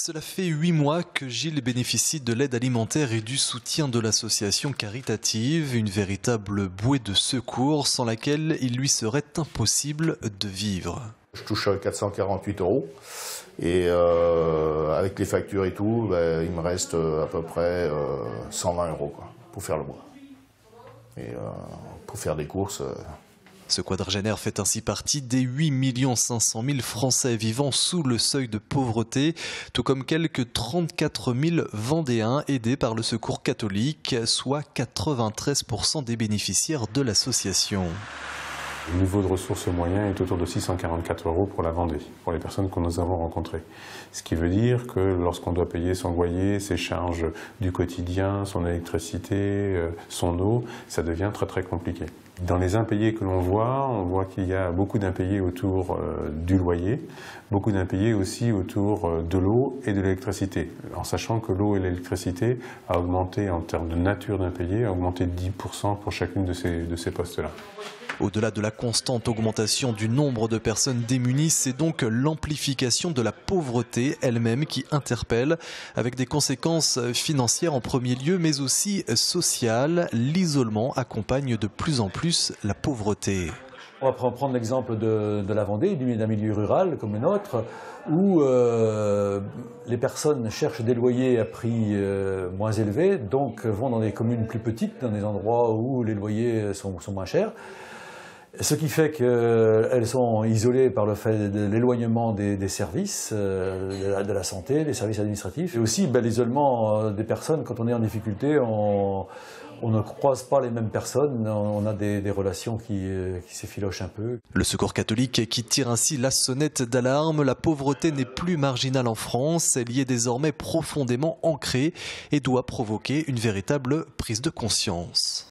Cela fait 8 mois que Gilles bénéficie de l'aide alimentaire et du soutien de l'association caritative, une véritable bouée de secours sans laquelle il lui serait impossible de vivre. Je touche 448 € et avec les factures et tout, il me reste à peu près 120 € pour faire le mois. Et pour faire des courses. Ce quadragénaire fait ainsi partie des 8 500 000 Français vivant sous le seuil de pauvreté, tout comme quelques 34 000 Vendéens aidés par le Secours catholique, soit 93% des bénéficiaires de l'association. Le niveau de ressources moyen est autour de 644 € pour la Vendée, pour les personnes que nous avons rencontrées. Ce qui veut dire que lorsqu'on doit payer son loyer, ses charges du quotidien, son électricité, son eau, ça devient très très compliqué. Dans les impayés que l'on voit, on voit qu'il y a beaucoup d'impayés autour du loyer, beaucoup d'impayés aussi autour de l'eau et de l'électricité, en sachant que l'eau et l'électricité a augmenté en termes de nature d'impayés, a augmenté de 10% pour chacune de ces postes-là. Au-delà de la constante augmentation du nombre de personnes démunies, c'est donc l'amplification de la pauvreté elle-même qui interpelle, avec des conséquences financières en premier lieu, mais aussi sociales. L'isolement accompagne de plus en plus la pauvreté. On va prendre l'exemple de la Vendée, d'un milieu rural comme le nôtre, où les personnes cherchent des loyers à prix moins élevés, donc vont dans des communes plus petites, dans des endroits où les loyers sont moins chers. Ce qui fait qu'elles sont isolées par le fait de l'éloignement des services, de la santé, des services administratifs. Et aussi l'isolement des personnes, quand on est en difficulté, on ne croise pas les mêmes personnes, on a des relations qui s'effilochent un peu. Le Secours catholique qui tire ainsi la sonnette d'alarme. La pauvreté n'est plus marginale en France, elle y est désormais profondément ancrée et doit provoquer une véritable prise de conscience.